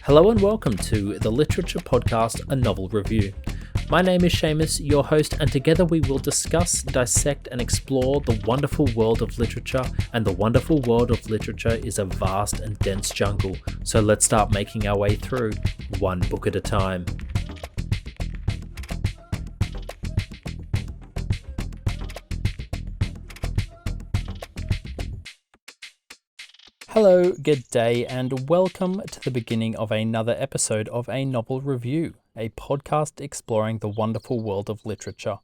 Hello and welcome to the Literature Podcast, a novel review. My name is Seamus, your host, and together we will discuss, dissect, and explore the wonderful world of literature. And the wonderful world of literature is a vast and dense jungle, so let's start making our way through, one book at a time. Hello, good day, and welcome to the beginning of another episode of A Novel Review, a podcast exploring the wonderful world of literature.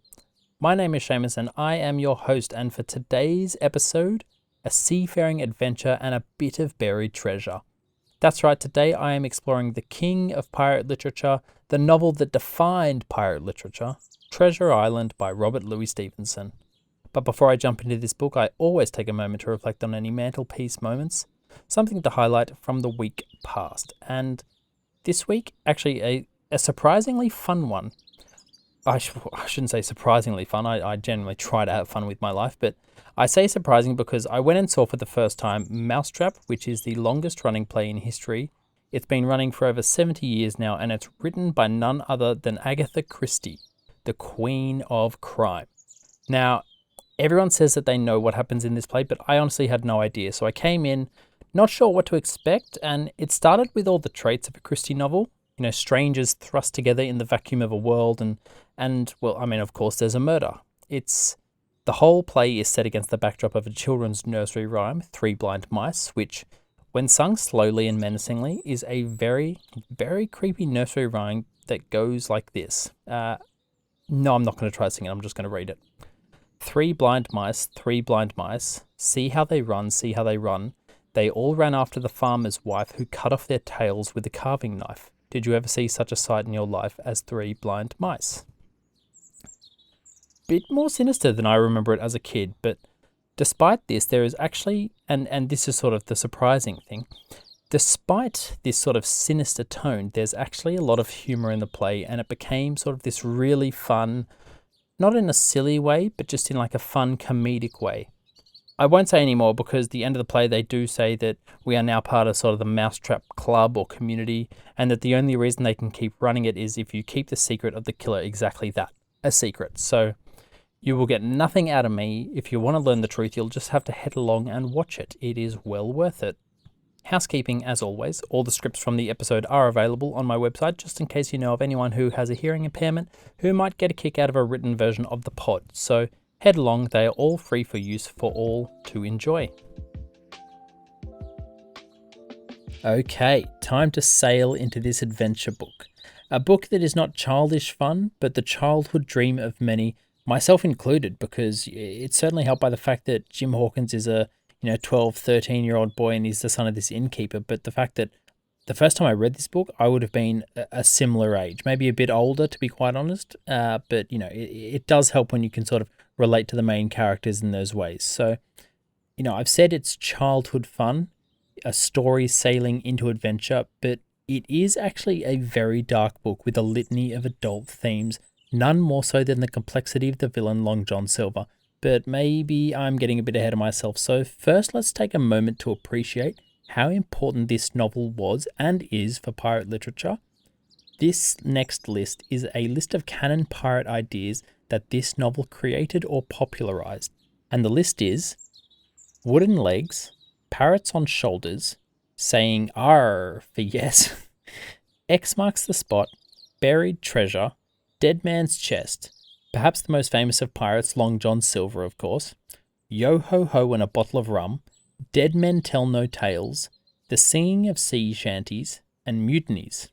My name is Seamus and I am your host, and for today's episode, a seafaring adventure and a bit of buried treasure. That's right, today I am exploring the king of pirate literature, the novel that defined pirate literature, Treasure Island by Robert Louis Stevenson. But before I jump into this book, I always take a moment to reflect on any mantelpiece moments, something to highlight from the week past. And this week, actually a surprisingly fun one. I shouldn't say surprisingly fun. I generally try to have fun with my life, but I say surprising because I went and saw for the first time Mousetrap, which is the longest running play in history. It's been running for over 70 years now, and it's written by none other than Agatha Christie, the Queen of Crime. Now, everyone says that they know what happens in this play, but I honestly had no idea. So I came in not sure what to expect, and it started with all the traits of a Christie novel. You know, strangers thrust together in the vacuum of a world, and well, I mean, of course, there's a murder. The whole play is set against the backdrop of a children's nursery rhyme, Three Blind Mice, which, when sung slowly and menacingly, is a very, very creepy nursery rhyme that goes like this. No, I'm not going to try to sing it. I'm just going to read it. Three blind mice, see how they run, see how they run. They all ran after the farmer's wife, who cut off their tails with a carving knife. Did you ever see such a sight in your life as three blind mice? Bit more sinister than I remember it as a kid, but despite this, there is actually, and this is sort of the surprising thing, despite this sort of sinister tone, there's actually a lot of humour in the play, and it became sort of this really fun, not in a silly way, but just in like a fun comedic way. I won't say any more because at the end of the play they do say that we are now part of sort of the Mousetrap club or community, and that the only reason they can keep running it is if you keep the secret of the killer exactly that, a secret. So you will get nothing out of me. If you want to learn the truth, you'll just have to head along and watch it. It is well worth it. Housekeeping, as always, all the scripts from the episode are available on my website, just in case you know of anyone who has a hearing impairment who might get a kick out of a written version of the pod. So head along, they are all free for use for all to enjoy. Okay, time to sail into this adventure book. A book that is not childish fun, but the childhood dream of many, myself included, because it's certainly helped by the fact that Jim Hawkins is a 12, 13-year-old boy and he's the son of this innkeeper. But the fact that the first time I read this book, I would have been a similar age, maybe a bit older, to be quite honest. But, it does help when you can sort of relate to the main characters in those ways. So, I've said it's childhood fun, a story sailing into adventure, but it is actually a very dark book with a litany of adult themes, none more so than the complexity of the villain Long John Silver. But maybe I'm getting a bit ahead of myself. So first, let's take a moment to appreciate how important this novel was and is for pirate literature. This next list is a list of canon pirate ideas that this novel created or popularized. And the list is wooden legs, parrots on shoulders, saying "arr" for yes, X marks the spot, buried treasure, dead man's chest, perhaps the most famous of pirates, Long John Silver, of course, yo ho ho and a bottle of rum, dead men tell no tales, the singing of sea shanties, and mutinies.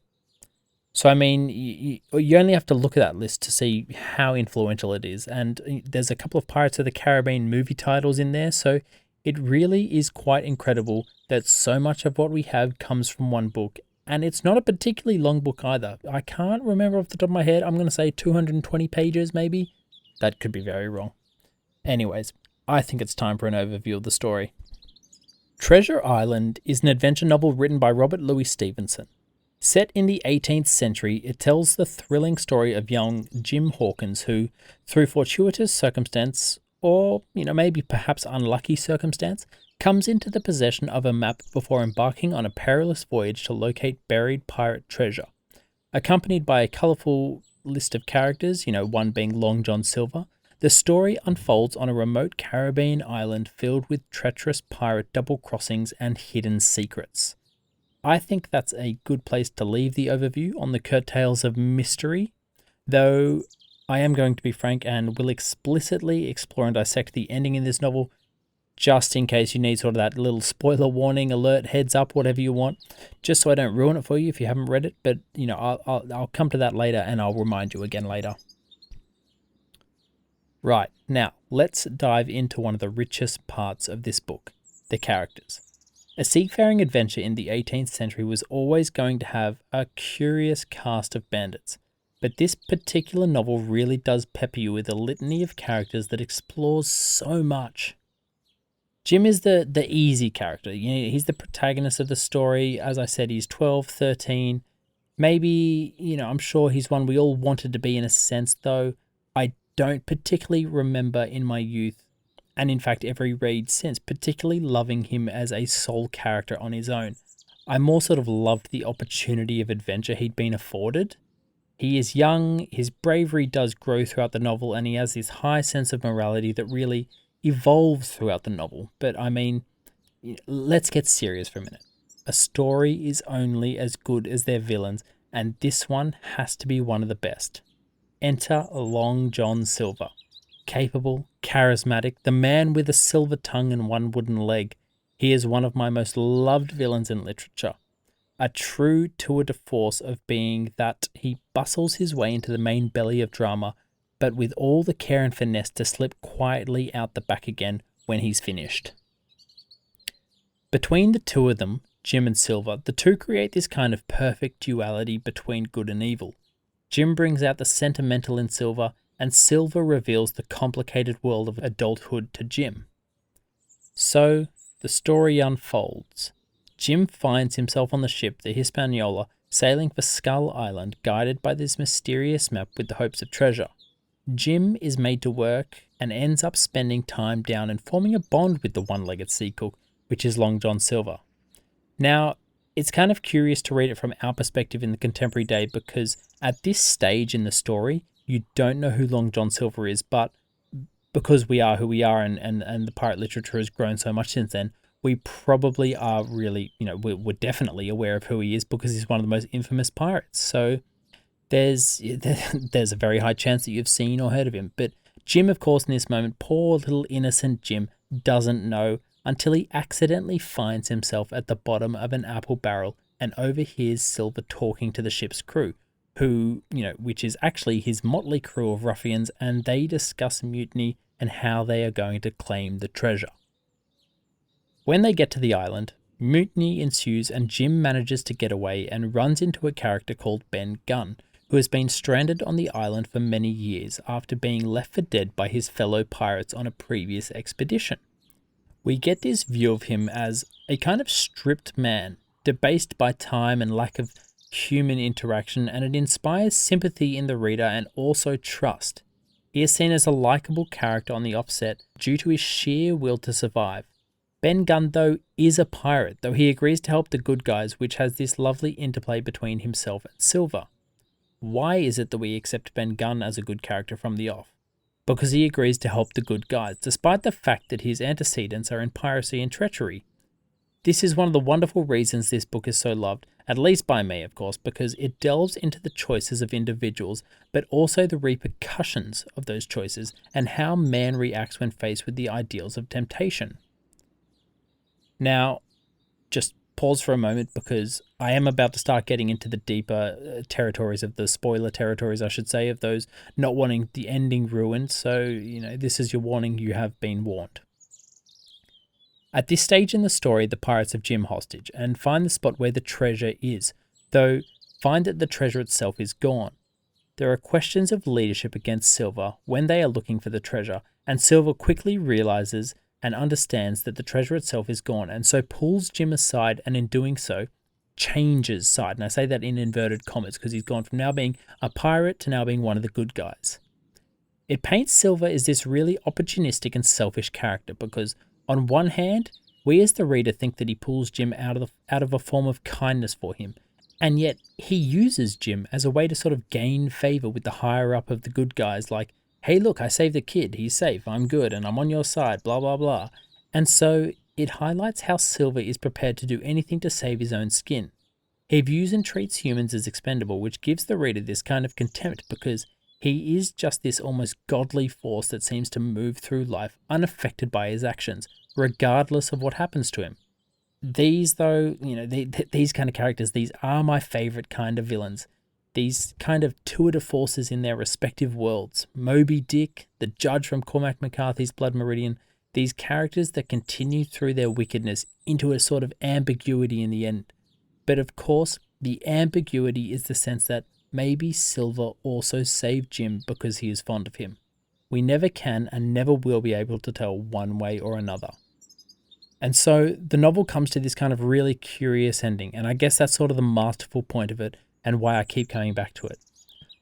So, I mean, you only have to look at that list to see how influential it is. And there's a couple of Pirates of the Caribbean movie titles in there. So it really is quite incredible that so much of what we have comes from one book. And it's not a particularly long book either. I can't remember off the top of my head. I'm going to say 220 pages maybe. That could be very wrong. Anyways, I think it's time for an overview of the story. Treasure Island is an adventure novel written by Robert Louis Stevenson. Set in the 18th century, it tells the thrilling story of young Jim Hawkins who, through fortuitous circumstance or, maybe perhaps unlucky circumstance, comes into the possession of a map before embarking on a perilous voyage to locate buried pirate treasure. Accompanied by a colourful list of characters, one being Long John Silver, the story unfolds on a remote Caribbean island filled with treacherous pirate double crossings and hidden secrets. I think that's a good place to leave the overview on the curtails of mystery, though I am going to be frank and will explicitly explore and dissect the ending in this novel, just in case you need sort of that little spoiler warning, alert, heads up, whatever you want, just so I don't ruin it for you if you haven't read it. But, I'll come to that later and I'll remind you again later. Right, now let's dive into one of the richest parts of this book, the characters. A seafaring adventure in the 18th century was always going to have a curious cast of bandits, but this particular novel really does pepper you with a litany of characters that explores so much. Jim is the easy character. He's the protagonist of the story. As I said, he's 12, 13. Maybe, I'm sure he's one we all wanted to be in a sense, though I don't particularly remember in my youth, and in fact every read since, particularly loving him as a sole character on his own. I more sort of loved the opportunity of adventure he'd been afforded. He is young, his bravery does grow throughout the novel, and he has this high sense of morality that really evolves throughout the novel. But I mean, let's get serious for a minute. A story is only as good as their villains, and this one has to be one of the best. Enter Long John Silver. Capable, charismatic, the man with a silver tongue and one wooden leg. He is one of my most loved villains in literature. A true tour de force of being that he bustles his way into the main belly of drama, but with all the care and finesse to slip quietly out the back again when he's finished. Between the two of them, Jim and Silver, the two create this kind of perfect duality between good and evil. Jim brings out the sentimental in Silver, and Silver reveals the complicated world of adulthood to Jim. So, the story unfolds. Jim finds himself on the ship, the Hispaniola, sailing for Skull Island, guided by this mysterious map with the hopes of treasure. Jim is made to work and ends up spending time down and forming a bond with the one-legged sea cook, which is Long John Silver. Now, it's kind of curious to read it from our perspective in the contemporary day, because at this stage in the story, you don't know who Long John Silver is, but because we are who we are and the pirate literature has grown so much since then, we probably are really, we're definitely aware of who he is because he's one of the most infamous pirates. So there's a very high chance that you've seen or heard of him. But Jim, of course, in this moment, poor little innocent Jim, doesn't know until he accidentally finds himself at the bottom of an apple barrel and overhears Silver talking to the ship's crew, who, which is actually his motley crew of ruffians, and they discuss mutiny and how they are going to claim the treasure. When they get to the island, mutiny ensues and Jim manages to get away and runs into a character called Ben Gunn, who has been stranded on the island for many years after being left for dead by his fellow pirates on a previous expedition. We get this view of him as a kind of stripped man, debased by time and lack of human interaction, and it inspires sympathy in the reader and also trust. He is seen as a likable character on the offset due to his sheer will to survive. Ben Gunn, though, is a pirate, though he agrees to help the good guys, which has this lovely interplay between himself and Silver. Why is it that we accept Ben Gunn as a good character from the off? Because he agrees to help the good guys, despite the fact that his antecedents are in piracy and treachery. This is one of the wonderful reasons this book is so loved, at least by me, of course, because it delves into the choices of individuals, but also the repercussions of those choices and how man reacts when faced with the ideals of temptation. Now, just pause for a moment, because I am about to start getting into the deeper territories of the spoiler territories, I should say, of those not wanting the ending ruined. So, this is your warning, you have been warned. At this stage in the story, the pirates have Jim hostage and find the spot where the treasure is, though find that the treasure itself is gone. There are questions of leadership against Silver when they are looking for the treasure, and Silver quickly realizes and understands that the treasure itself is gone, and so pulls Jim aside, and in doing so, changes side. And I say that in inverted commas because he's gone from now being a pirate to now being one of the good guys. It paints Silver as this really opportunistic and selfish character because, on one hand, we as the reader think that he pulls Jim out of a form of kindness for him, and yet he uses Jim as a way to sort of gain favour with the higher up of the good guys, like, hey look, I saved the kid, he's safe, I'm good, and I'm on your side, blah blah blah. And so it highlights how Silver is prepared to do anything to save his own skin. He views and treats humans as expendable, which gives the reader this kind of contempt because he is just this almost godly force that seems to move through life unaffected by his actions, regardless of what happens to him. These, though, these kind of characters, these are my favourite kind of villains. These kind of tour de forces in their respective worlds. Moby Dick, the judge from Cormac McCarthy's Blood Meridian, these characters that continue through their wickedness into a sort of ambiguity in the end. But of course, the ambiguity is the sense that maybe Silver also saved Jim because he is fond of him. We never can and never will be able to tell one way or another. And so the novel comes to this kind of really curious ending, and I guess that's sort of the masterful point of it and why I keep coming back to it.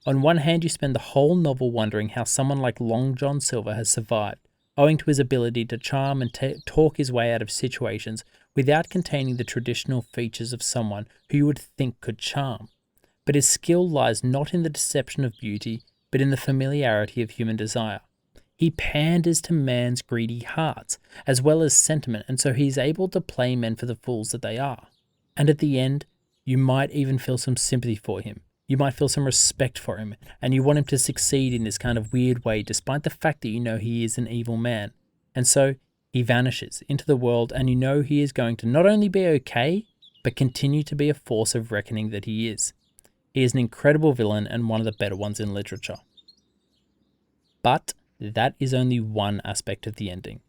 On one hand, you spend the whole novel wondering how someone like Long John Silver has survived, owing to his ability to charm and talk his way out of situations without containing the traditional features of someone who you would think could charm. But his skill lies not in the deception of beauty, but in the familiarity of human desire. He panders to man's greedy hearts, as well as sentiment, and so he is able to play men for the fools that they are. And at the end, you might even feel some sympathy for him. You might feel some respect for him, and you want him to succeed in this kind of weird way, despite the fact that you know he is an evil man. And so he vanishes into the world, and you know he is going to not only be okay, but continue to be a force of reckoning that he is. He is an incredible villain and one of the better ones in literature. But that is only one aspect of the ending.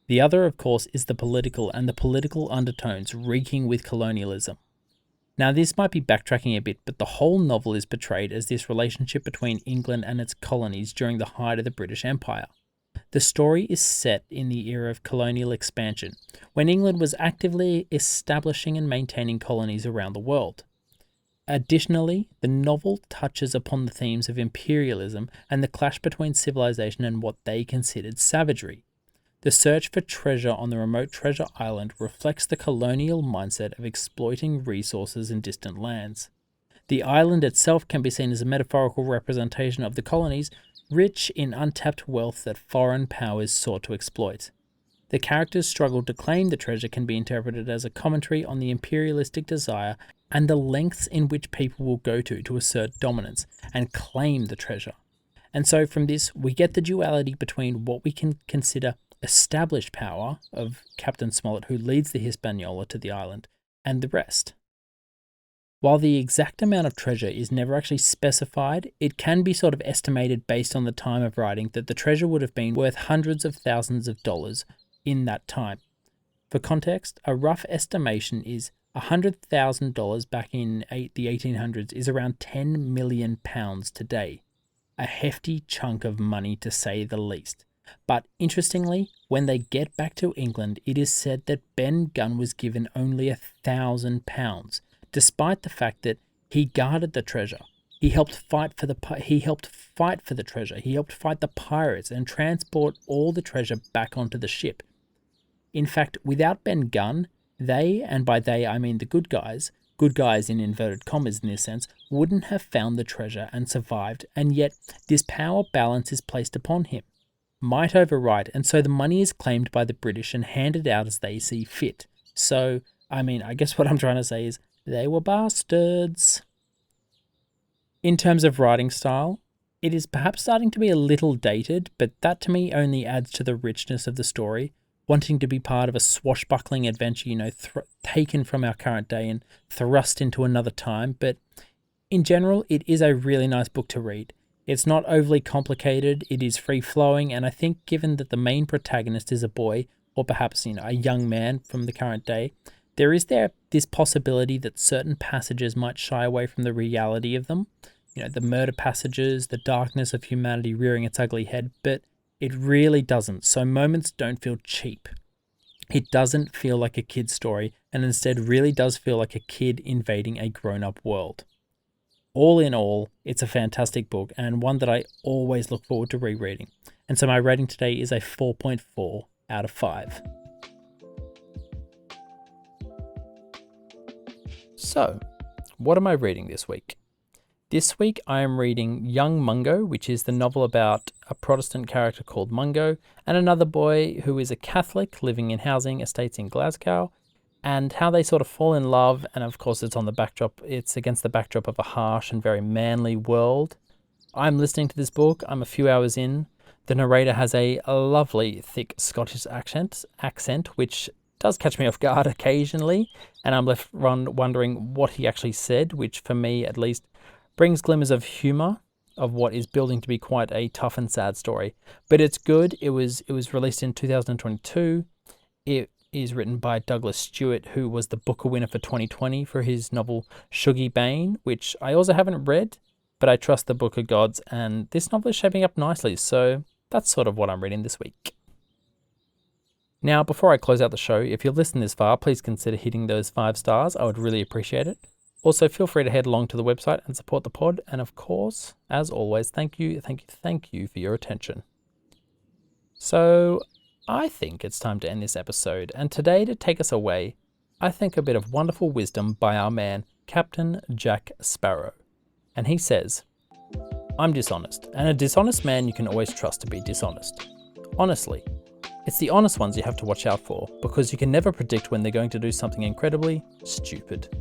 The other, of course, is the political and the political undertones reeking with colonialism. Now, this might be backtracking a bit, but the whole novel is portrayed as this relationship between England and its colonies during the height of the British Empire. The story is set in the era of colonial expansion, when England was actively establishing and maintaining colonies around the world. Additionally, the novel touches upon the themes of imperialism and the clash between civilization and what they considered savagery. The search for treasure on the remote treasure island reflects the colonial mindset of exploiting resources in distant lands. The island itself can be seen as a metaphorical representation of the colonies, rich in untapped wealth that foreign powers sought to exploit. The characters' struggle to claim the treasure can be interpreted as a commentary on the imperialistic desire and the lengths in which people will go to assert dominance and claim the treasure. And so from this, we get the duality between what we can consider established power of Captain Smollett, who leads the Hispaniola to the island, and the rest. While the exact amount of treasure is never actually specified, it can be sort of estimated based on the time of writing that the treasure would have been worth hundreds of thousands of dollars in that time. For context, a rough estimation is $100,000 back in the 1800s is around £10 million today. A hefty chunk of money to say the least. But interestingly, when they get back to England, it is said that Ben Gunn was given only £1,000, despite the fact that he guarded the treasure. He helped fight for the treasure. He helped fight the pirates and transport all the treasure back onto the ship. In fact, without Ben Gunn, they, and by they I mean the good guys in inverted commas in this sense, wouldn't have found the treasure and survived, and yet this power balance is placed upon him. Might override, and so the money is claimed by the British and handed out as they see fit. So, I guess what I'm trying to say is, they were bastards. In terms of writing style, it is perhaps starting to be a little dated, but that to me only adds to the richness of the story, wanting to be part of a swashbuckling adventure, taken from our current day and thrust into another time. But in general, it is a really nice book to read. It's not overly complicated, it is free-flowing, and I think given that the main protagonist is a boy, or perhaps a young man from the current day, there is this possibility that certain passages might shy away from the reality of them. The murder passages, the darkness of humanity rearing its ugly head, but it really doesn't, so moments don't feel cheap. It doesn't feel like a kid's story, and instead really does feel like a kid invading a grown-up world. all in all, it's a fantastic book and one that I always look forward to rereading. And so my rating today is a 4.4 out of 5. So, what am I reading this week? This week I am reading Young Mungo, which is the novel about a Protestant character called Mungo and another boy who is a Catholic living in housing estates in Glasgow, and how they sort of fall in love. And of course it's against the backdrop of a harsh and very manly world. I'm listening to this book, I'm a few hours in. The narrator has a lovely thick Scottish accent, which does catch me off guard occasionally, and I'm left wondering what he actually said, which for me at least brings glimmers of humour of what is building to be quite a tough and sad story. But it's good. It was released in 2022. It is written by Douglas Stewart, who was the Booker winner for 2020 for his novel Shuggie Bain, which I also haven't read, but I trust the Booker gods, and this novel is shaping up nicely, so that's sort of what I'm reading this week. Now, before I close out the show, if you've listened this far, please consider hitting those 5 stars. I would really appreciate it. Also, feel free to head along to the website and support the pod. And of course, as always, thank you for your attention. So, I think it's time to end this episode. And today, to take us away, I think a bit of wonderful wisdom by our man, Captain Jack Sparrow. And he says, "I'm dishonest, and a dishonest man you can always trust to be dishonest. Honestly, it's the honest ones you have to watch out for, because you can never predict when they're going to do something incredibly stupid."